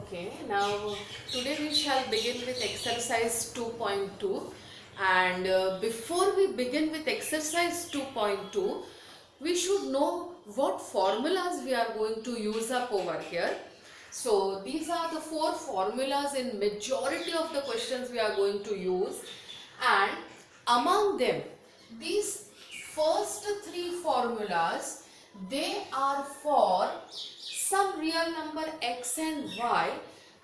Okay, now today we shall begin with exercise 2.2, and before we begin with exercise 2.2, we should know what formulas we are going to use up over here. So these are the four formulas in majority of the questions we are going to use, and among them these first three formulas, they are for some real number x and y,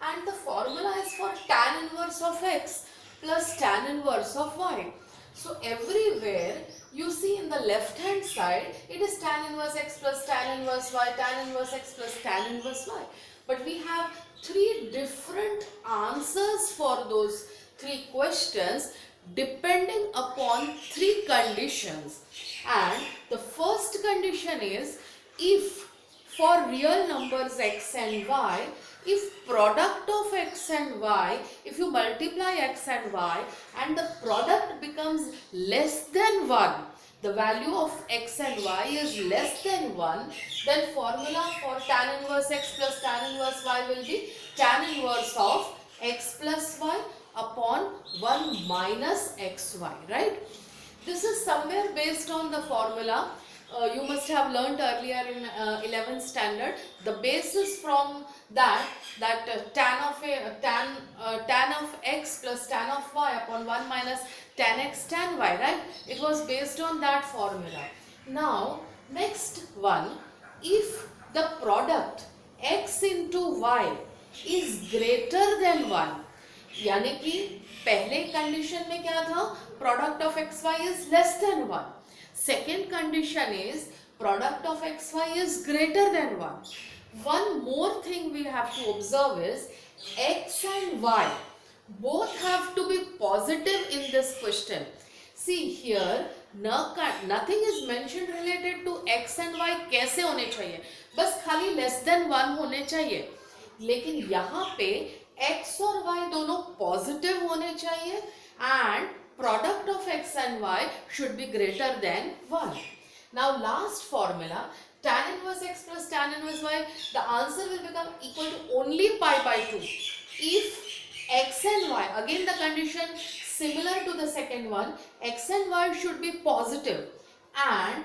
and the formula is for tan inverse of x plus tan inverse of y. So everywhere you see in the left hand side it is tan inverse x plus tan inverse y, tan inverse x plus tan inverse y. But we have three different answers for those three questions depending upon three conditions. And the first condition is, if for real numbers x and y, if product of x and y, if you multiply x and y and the product becomes less than 1, the value of x and y is less than 1, then formula for tan inverse x plus tan inverse y will be tan inverse of x plus y upon 1 minus xy, right? This is somewhere based on the formula you must have learnt earlier in 11th standard. The basis from that tan of x plus tan of y upon 1 minus tan x tan y, right? It was based on that formula. Now next one, if the product x into y is greater than 1, यानी कि पहले condition में क्या था, product of x y is less than 1. Second condition is product of x y is greater than 1. One more thing we have to observe is x and y both have to be positive in this question. See here, nothing is mentioned related to x and y कैसे होने चाहिए, बस खाली less than 1 होने चाहिए. लेकिन यहाँ पे x और y दोनों पॉजिटिव होने चाहिए and product of x and y should be greater than 1. Now last formula, tan inverse x plus tan inverse y, the answer will become equal to only pi by 2 if x and y, again the condition similar to the second one, x and y should be positive and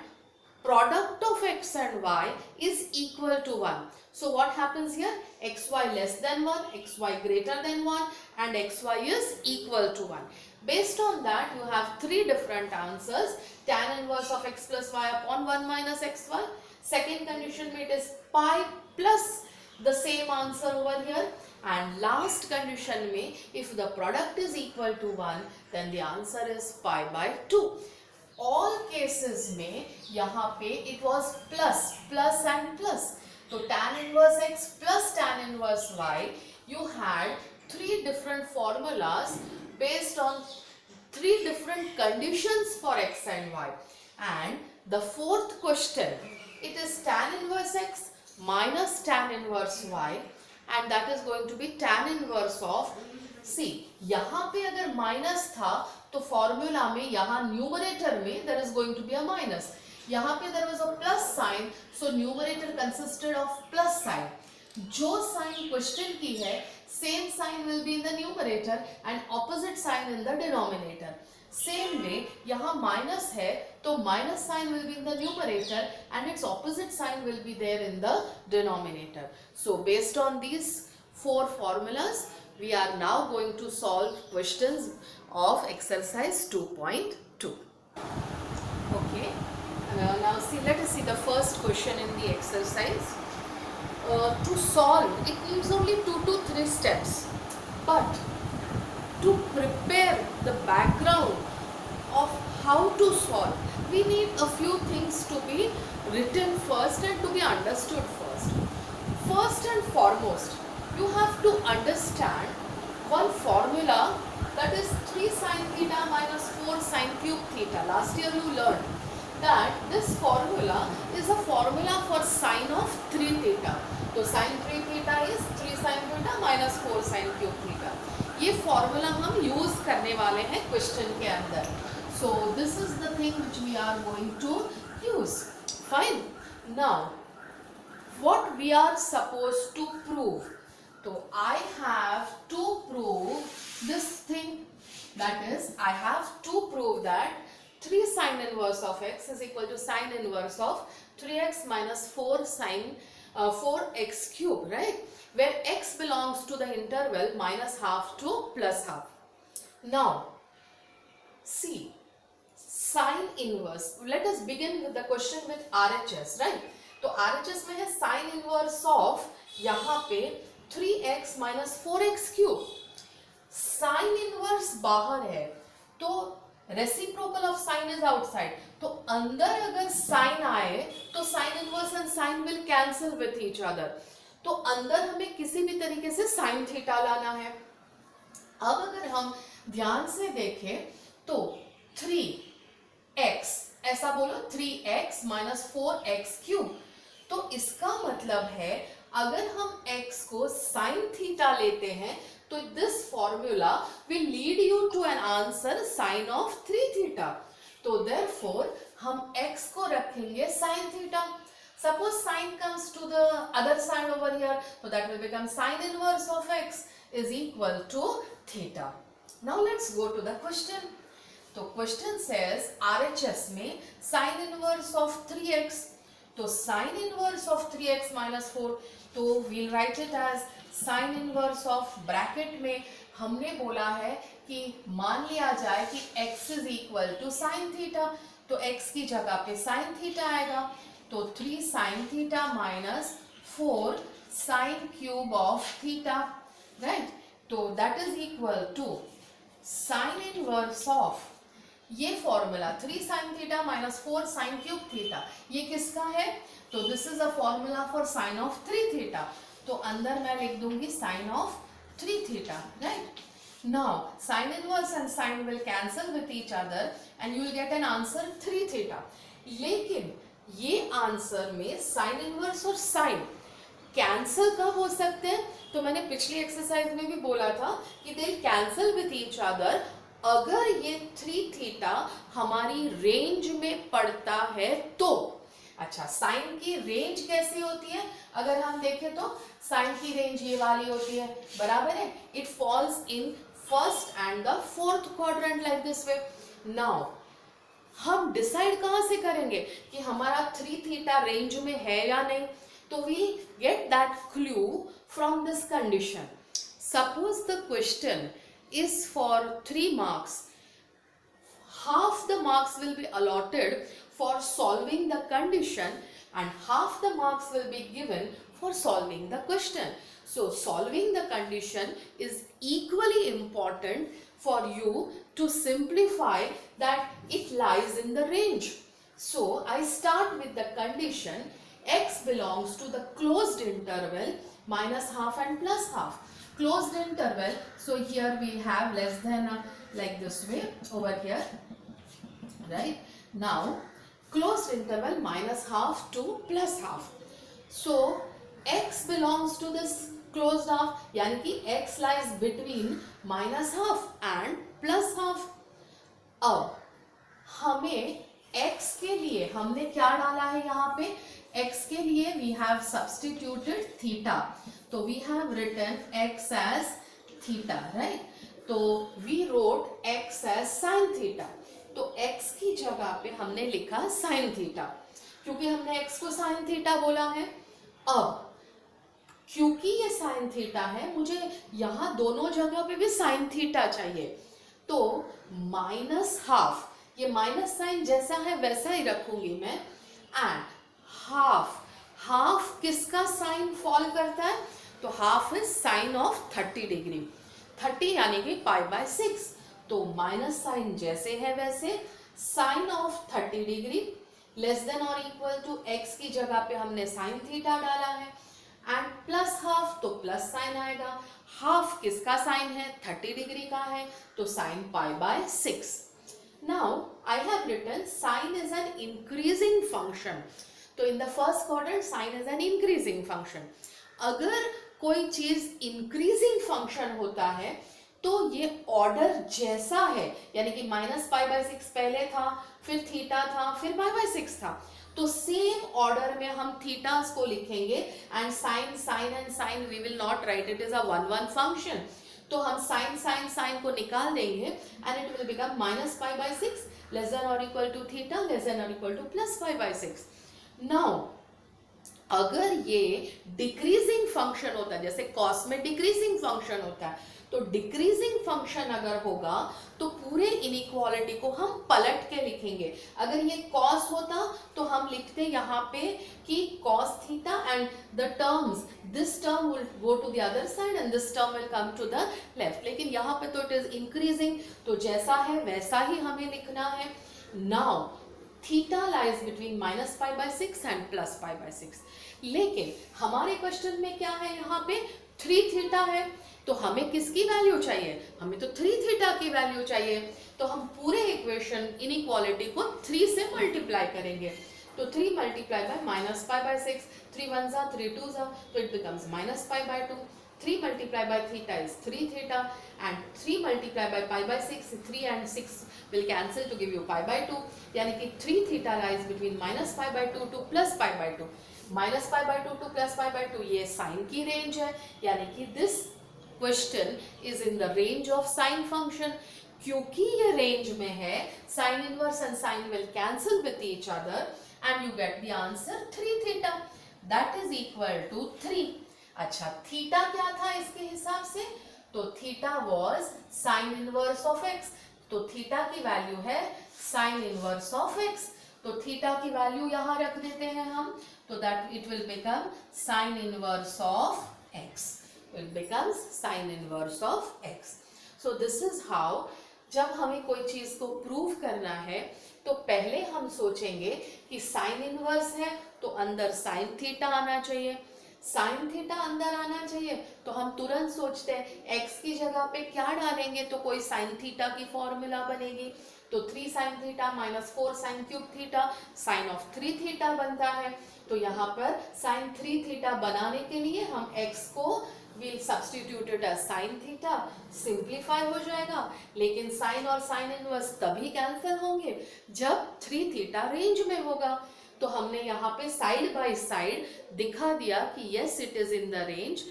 product of x and y is equal to 1. So what happens here? Xy less than 1, xy greater than 1 and xy is equal to 1. Based on that you have three different answers. Tan inverse of x plus y upon 1 minus xy. Second condition it is pi plus the same answer over here. And last condition mein, if the product is equal to 1, then the answer is pi by 2. All cases में यहाँ पे it was plus and plus. So tan inverse x plus tan inverse y, you had three different formulas based on three different conditions for x and y. And the fourth question, it is tan inverse x minus tan inverse y, and that is going to be tan inverse of, see यहाँ पे अगर minus था तो formula में यहाँ numerator में there is going to be a minus. यहाँ पे there was a plus sign, so numerator consisted of plus sign. जो sign question की है same sign will be in the numerator and opposite sign in the denominator. Same way यहाँ minus है तो minus sign will be in the numerator and its opposite sign will be there in the denominator. So based on these four formulas, we are now going to solve questions of exercise 2.2. Okay, now see, let us see the first question in the exercise. To solve, it needs only 2 to 3 steps, but to prepare the background of how to solve, we need a few things to be written first and to be understood first. First and foremost, you have to understand one formula, that is 3 sin theta minus 4 sin cube theta. Last year you learned that this formula is a formula for sin of 3 theta. So sin 3 theta is 3 sin theta minus 4 sin cube theta. ये formula हम use करने वाले हैं question के अंदर. So this is the thing which we are going to use. Fine. Now what we are supposed to prove? तो I have to prove this thing, that is I have to prove that 3 sin inverse of x is equal to sin inverse of 3x minus 4 sin 4x cube, right, where x belongs to the interval minus half to plus half. Now see, sin inverse, let us begin with the question with RHS, right? तो RHS में है sin inverse of यहाँ पे 3x minus 4x cube. sin inverse बाहर है तो reciprocal of sin is outside, तो अंदर अगर sin आए तो sin inverse and sin will cancel with each other. तो अंदर हमें किसी भी तरीके से sin थीटा लाना है. अब अगर हम ध्यान से देखें तो 3x, ऐसा बोलो 3x minus 4x क्यूब, तो इसका मतलब है अगर हम x को sin थीटा लेते हैं तो this formula will lead you to an answer sin of 3 theta. तो therefore हम x को रखेंगे sin theta. Suppose sin comes to the other side over here, so that will become sin inverse of x is equal to theta. Now let's go to the question. तो question says RHS में sin inverse of 3x, तो sin inverse of 3x minus 4, तो we'll write it as sin inverse of, bracket में हमने बोला है कि मान लिया जाए कि x is equal to sin theta, तो x की जगह पे sin theta आएगा, तो 3 sin theta minus 4 sin cube of theta, right? तो that is equal to sin inverse of, ये formula 3 sin theta minus 4 sin cube theta, ये किसका है? तो this is a formula for sin of 3 theta, तो अंदर मैं लिख दूंगी sin of 3 theta, right? Now sin inverse and sin will cancel with each other and you will get an answer 3 theta. लेकिन ये आंसर में sin inverse और sin cancel कब हो सकते हैं? तो मैंने पिछली एक्सरसाइज में भी बोला था कि दे कैंसिल विथ ईच अदर अगर ये 3 थीटा हमारी रेंज में पड़ता है तो. अच्छा, साइन की रेंज कैसी होती है? अगर हम देखें तो साइन की रेंज ये वाली होती है, बराबर है. It falls in first and the fourth quadrant like this way. Now हम डिसाइड कहाँ से करेंगे कि हमारा 3 थीटा रेंज में है या नहीं? तो we get that clue from this condition. Suppose the question is for 3 marks. Half the marks will be allotted for solving the condition and half the marks will be given for solving the question. So solving the condition is equally important for you to simplify that it lies in the range. So I start with the condition x belongs to the closed interval minus half and plus half. Closed interval, so here we have less than like this way over here, right? Now closed interval minus half to plus half, so x belongs to this closed half, यानी कि x lies between minus half and plus half. अब हमें x के लिए हमने क्या डाला है यहाँ पे? x के लिए we have substituted theta, तो we have written x as theta, right? तो we wrote x as sin theta, तो x की जगह पे हमने लिखा sin theta क्योंकि हमने x को sin theta बोला है. अब क्योंकि ये sin theta है, मुझे यहाँ दोनों जगह पे भी sin theta चाहिए, तो माइनस हाफ, ये माइनस साइन जैसा है वैसा ही रखूंगी मैं, एंड हाफ, हाफ किसका साइन फॉल करता है? तो half is sine of 30 degree, 30 यानी कि पाई बाय 6, तो माइनस साइन जैसे है वैसे, sine of 30 degree less than और इक्वल टू x की जगह पे हमने साइन थीटा डाला है, एंड प्लस हाफ, तो प्लस साइन आएगा. हाफ किसका साइन है? 30 डिग्री का है, तो sine pi by 6. Now I have written sine is an increasing function, तो in the first quadrant sine is an increasing function. अगर कोई चीज इंक्रीजिंग फंक्शन होता है तो ये ऑर्डर जैसा है, यानी कि माइनस पाई बाय 6 पहले था, फिर थीटा था, फिर पाई बाय 6 था, तो सेम ऑर्डर में हम थीटास को लिखेंगे and sine sine and sine we will not write, it is a one one function. तो हम साइन साइन साइन को निकाल देंगे and it will become minus pi by 6 less than और equal to theta less than और equal to plus pi by 6. Now अगर ये decreasing function होता है, जैसे कॉस में डिक्रीजिंग फंक्शन होता है, तो डिक्रीजिंग फंक्शन अगर होगा तो पूरे इनइक्वालिटी को हम पलट के लिखेंगे. अगर ये कॉस होता तो हम लिखते यहाँ पे कि cos theta and the terms, this term will go to the other side and this term will come to the left. लेकिन यहाँ पे तो इट इज इंक्रीजिंग, तो जैसा है वैसा ही हमें लिखना है. Now theta lies between minus pi by 6 and plus pi by 6. लेकिन हमारे क्वेश्चन में क्या है, यहाँ पे 3 थीटा है, तो हमें किसकी वैल्यू चाहिए, हमें तो 3 थीटा की वैल्यू चाहिए. तो हम पूरे इक्वेशन इनइक्वालिटी को 3 से मल्टीप्लाई करेंगे. तो 3 multiply by minus pi by 6, 3 1 जा 3 2 जा, तो it becomes minus pi by 2. 3 multiplied by theta is 3 theta and 3 multiplied by pi by 6, 3 and 6 will cancel to give you pi by 2. यानी कि 3 theta lies between minus pi by 2 to plus pi by 2. Minus pi by 2 to plus pi by 2 ये sign की range है, यानी कि this question is in the range of sine function. क्योंकि ये range में है, sin inverse and sine will cancel with each other and you get the answer 3 theta. That is equal to 3. अच्छा, theta क्या था इसके हिसाब से, तो theta was sine inverse of x. तो थीटा की वैल्यू है साइन इनवर्स ऑफ एक्स, तो थीटा की वैल्यू यहाँ रख देते हैं हम, तो that it will become sine inverse of x. It becomes sine inverse of x. So this is how, जब हमें कोई चीज को प्रूव करना है तो पहले हम सोचेंगे कि साइन इनवर्स है तो अंदर साइन थीटा आना चाहिए. साइन थीटा अंदर आना चाहिए तो हम तुरंत सोचते हैं x की जगह पे क्या डालेंगे, तो कोई साइन थीटा की फॉर्मूला बनेगी. तो 3 sine theta minus 4 sine cube theta sine of 3 theta बनता है. तो यहाँ पर साइन 3 थीटा बनाने के लिए हम x को will substitute it as sine theta, simplify हो जाएगा. लेकिन साइन और साइन इनवर्स तभी कैंसिल होंगे जब 3 थीटा रेंज में होगा. तो हमने यहाँ पे साइड बाय साइड दिखा दिया कि yes it is in the range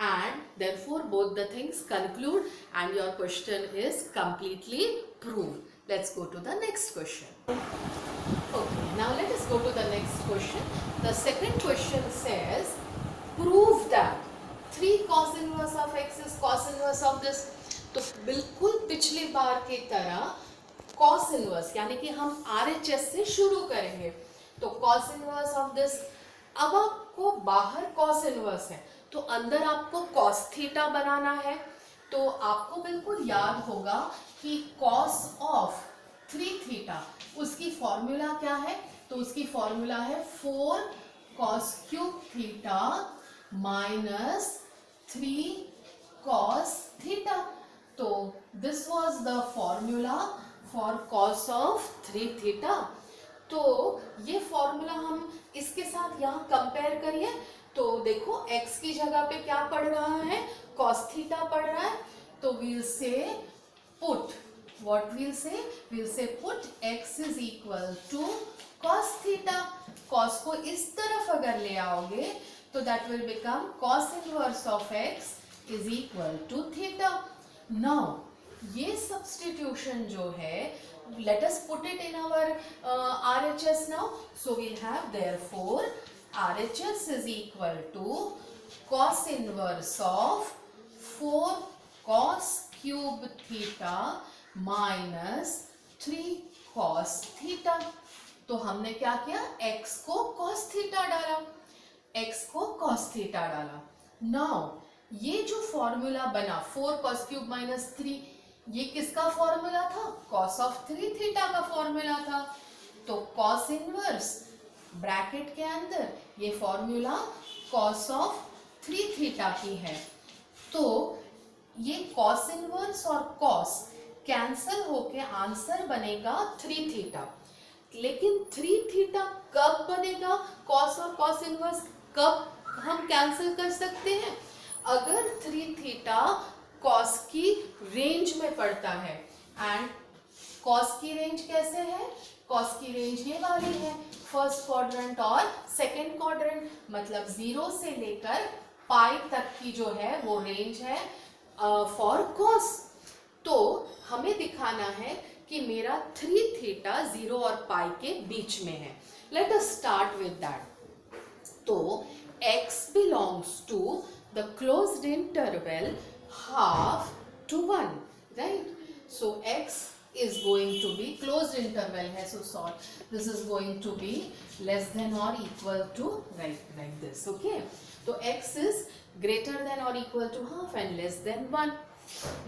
and therefore both the things conclude and your question is completely proved. Let's go to the next question. Okay, now let us go to the next question. The second question says prove that 3 cos inverse of x is cos inverse of this. तो बिल्कुल पिछली बार की तरह cos inverse यानी कि हम RHS से शुरू करेंगे. तो cos इनवर्स ऑफ दिस, अब आपको बाहर cos इनवर्स है तो अंदर आपको cos थीटा बनाना है. तो आपको बिल्कुल याद होगा कि cos ऑफ 3 थीटा उसकी फॉर्मूला क्या है, तो उसकी फॉर्मूला है 4 cos cube theta minus 3 cos theta. तो this was the formula for cos of 3 theta. तो ये फॉर्मूला हम इसके साथ यहाँ कंपेयर करिए तो देखो x की जगह पे क्या पड़ रहा है, cos थीटा पड़ रहा है. तो we'll say put, what we'll say put x is equal to cos theta. cos को इस तरफ अगर ले आओगे तो that will become cos inverse of x is equal to theta. Now ये substitution जो है, let us put it in our RHS now. So we'll have therefore RHS is equal to cos inverse of 4 cos cube theta minus 3 cos theta. तो हमने क्या किया, x को cos theta डाला, x को cos theta डाला. Now ये जो फॉर्मूला बना 4 cos cube minus 3, ये किसका फॉर्मूला था, cos ऑफ 3 थीटा का फॉर्मूला था. तो cos इनवर्स ब्रैकेट के अंदर ये फॉर्मूला cos ऑफ 3 थीटा की है. तो ये cos इनवर्स और cos कैंसल होके आंसर बनेगा 3 थीटा. लेकिन 3 थीटा कब बनेगा, cos और cos इनवर्स कब हम कैंसिल कर सकते हैं, अगर 3 थीटा cos की रेंज में पड़ता है. एंड कॉस की रेंज कैसे है? कॉस की रेंज ये वाली है, फर्स्ट क्वाड्रेंट और सेकेंड क्वाड्रेंट, मतलब 0 से लेकर पाई तक की जो है वो रेंज है फॉर कॉस। तो हमें दिखाना है कि मेरा 3 थीटा 0 और पाई के बीच में है। Let us start with that. तो x belongs to the closed interval half to 1, right? So x is going to be closed interval है, so sort this is going to be less than or equal to like this, okay? तो x is greater than or equal to half and less than 1.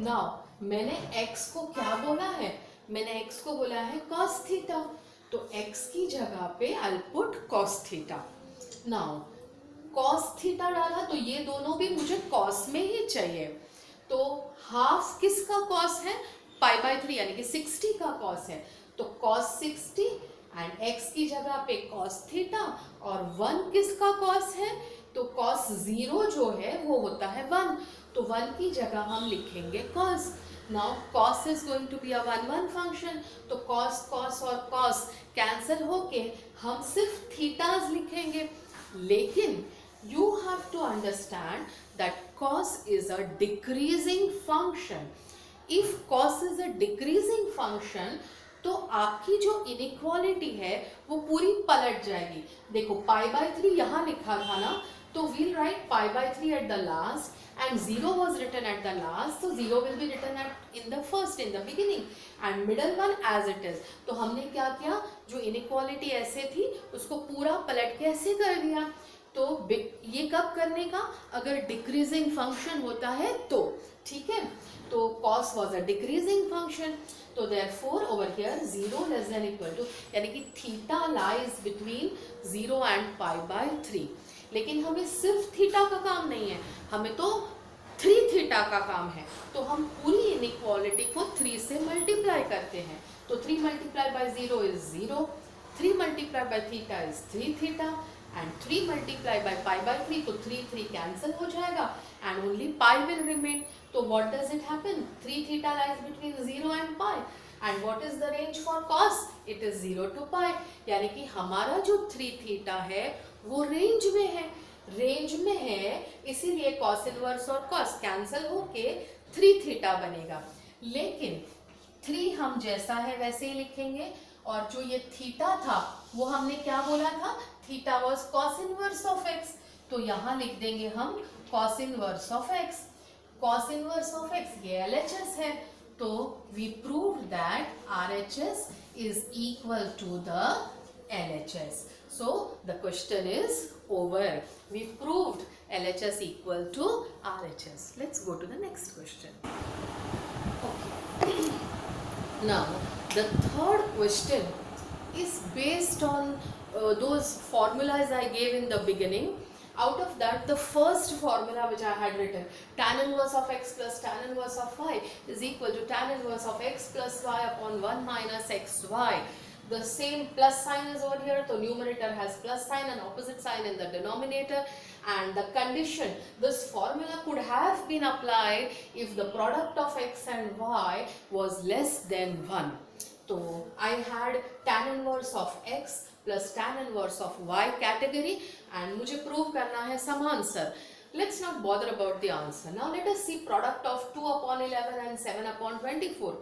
Now मैंने x को क्या बोला है? मैंने x को बोला है cos थीटा, तो x की जगह पे I'll put cos theta. Now cos theta डाला तो ये दोनों भी मुझे cos में ही चाहिए, तो हाफ किसका cos है? पाई बाय 3 यानी कि 60 का cos है, तो cos 60 एंड x की जगह पे cos थीटा, और 1 किसका cos है? तो cos 0 जो है वो होता है 1, तो 1 की जगह हम लिखेंगे cos. Now cos is going to be a 1 function, तो cos cos और cos कैंसिल होके हम सिर्फ थीटाज लिखेंगे. लेकिन you have to understand that cos is a decreasing function. If cos is a decreasing function, तो आपकी जो इनइक्वालिटी है वो पूरी पलट जाएगी. देखो पाई बाय 3 यहाँ लिखा था ना, तो we'll write pi by 3 at the last and 0 was written at the last, so 0 will be written at in the first, in the beginning, and middle one as it is. तो हमने क्या किया, जो इनइक्वालिटी ऐसे थी उसको पूरा पलट के ऐसे कर दिया. तो ये कब करने का? अगर डिक्रीजिंग फंक्शन होता है तो, ठीक है. तो cos was a decreasing function, तो therefore over here 0 less than equal to, यानी कि theta lies between 0 and pi by 3. लेकिन हमें सिर्फ थीटा का काम नहीं है, हमें तो 3 थीटा का काम है. तो हम पूरी इनइक्वालिटी को 3 से मल्टीप्लाई करते हैं. तो 3 multiply by 0 is 0, 3 multiply by theta is 3 theta, and 3 multiplied by pi by 3, तो 3 cancel हो जाएगा and only pi will remain. तो what does it happen? 3 theta lies between 0 and pi, and what is the range for cos? It is 0 to pi, यानी कि हमारा जो 3 theta है वो रेंज में है, इसीलिए cos इनवर्स और cos कैंसिल होके 3 थीटा बनेगा. लेकिन 3 हम जैसा है वैसे ही लिखेंगे, और जो ये थीटा था वो हमने क्या बोला था? Theta was cos inverse of x, तो यहाँ लिख देंगे हम cos inverse of x. Cos inverse of x ये LHS है, तो we prove that RHS is equal to the LHS. So the question is over. We proved LHS equal to RHS. Let's go to the next question. Now the third question is based on those formulas I gave in the beginning. Out of that, the first formula which I had written, tan inverse of x plus tan inverse of y is equal to tan inverse of x plus y upon 1 minus xy. The same plus sign is over here, so numerator has plus sign and opposite sign in the denominator. And the condition, this formula could have been applied if the product of x and y was less than 1. So I had tan inverse of x plus tan inverse of y category, and मुझे prove करना है some answer. Let's not bother about the answer. Now let us see product of 2 upon 11 and 7 upon 24.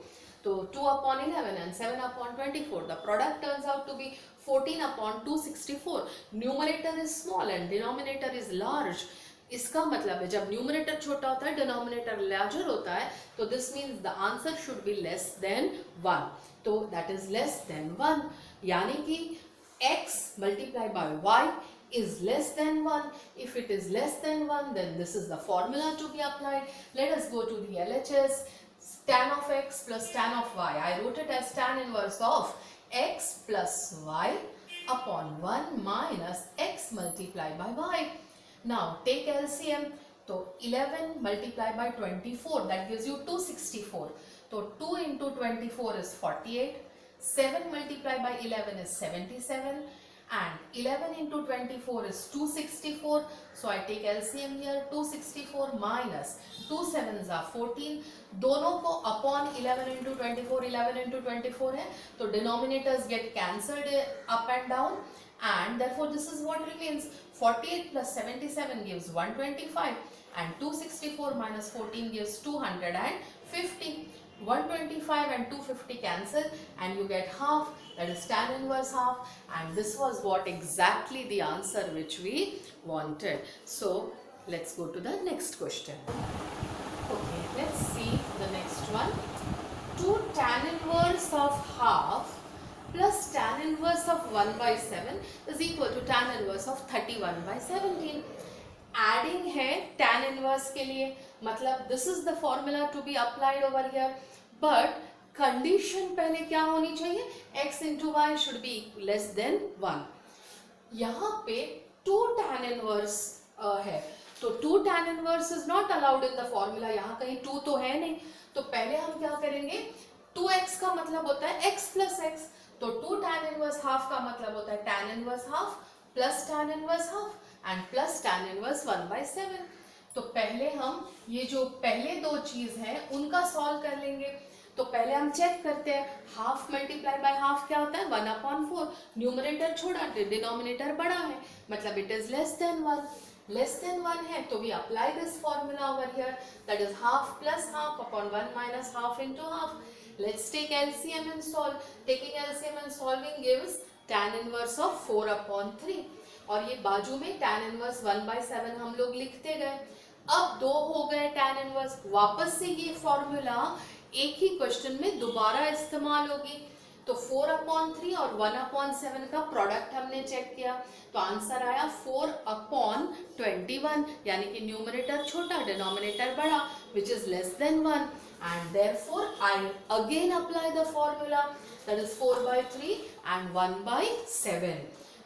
So 2 upon 11 and 7 upon 24, the product turns out to be 14 upon 264. Numerator is small and denominator is large. इसका मतलब है जब numerator छोटा होता है denominator larger होता है, तो this means the answer should be less than 1. तो दैट इज लेस देन 1, यानी कि x multiplied by y is less than 1. If it is less than 1, then this is the formula to be applied. Let us go to the LHS. Tan of x plus tan of y. I wrote it as tan inverse of x plus y upon 1 minus x multiplied by y. Now take LCM. So 11 multiplied by 24, that gives you 264. So 2 into 24 is 48. 7 multiplied by 11 is 77. and 11 into 24 is 264, so I take LCM here. 264 minus 2 sevens are 14, दोनों को upon 11 into 24, 11 into 24 है, तो denominators get cancelled up and down, and therefore this is what remains. 48 plus 77 gives 125, and 264 minus 14 gives 250. 125 and 250 cancel, and you get half, that is tan inverse half, and this was what exactly the answer which we wanted. So let's go to the next question. Okay, let's see the next one. 2 tan inverse of half plus tan inverse of 1 by 7 is equal to tan inverse of 31 by 17. Adding है tan inverse के लिए, मतलब this is the formula to be applied over here, but condition पहले क्या होनी चाहिए, x into y should be less than 1. यहाँ पे 2 tan इनवर्स है, तो 2 tan inverse is not allowed in the formula, यहाँ कहीं 2 तो है नहीं, तो पहले हम क्या करेंगे, 2x का मतलब होता है x प्लस x, तो 2 tan इनवर्स हाफ का मतलब होता है tan inverse half plus tan inverse half and plus tan inverse 1 by 7. तो पहले हम ये जो पहले दो चीज हैं उनका सॉल्व कर लेंगे. तो पहले हम चेक करते हैं, हाफ मल्टीप्लाई बाय हाफ क्या होता है, 1/4. न्यूमरेटर छोटा, डिनोमिनेटर बड़ा है, मतलब it is less than 1. Less than 1 है तो we apply this formula over here, that is half plus half upon 1 minus half into half. Let's take LCM and solve. Taking LCM and solving gives tan inverse of 4/3, और ये बाजू में tan inverse 1 by 7 हम लोग लिखते गए. अब दो हो गए tan इनवर्स, वापस से ये फॉर्मूला एक ही क्वेश्चन में दोबारा इस्तेमाल होगी. तो 4/3 और 1/7 का प्रोडक्ट हमने चेक किया, तो आंसर आया 4/21, यानी कि न्यूमरेटर छोटा, डिनोमिनेटर बड़ा, which is less than 1, and therefore I again apply the formula, that is 4/3 and 1/7.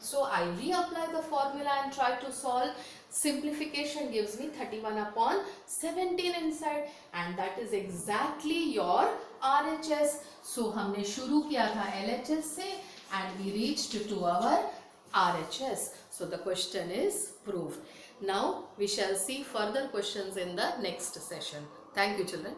So I reapply the formula and try to solve. Simplification gives me 31/17 inside, and that is exactly your RHS. So हमने शुरू किया था LHS से and we reached to our RHS. So the question is proved. Now we shall see further questions in the next session. Thank you, children.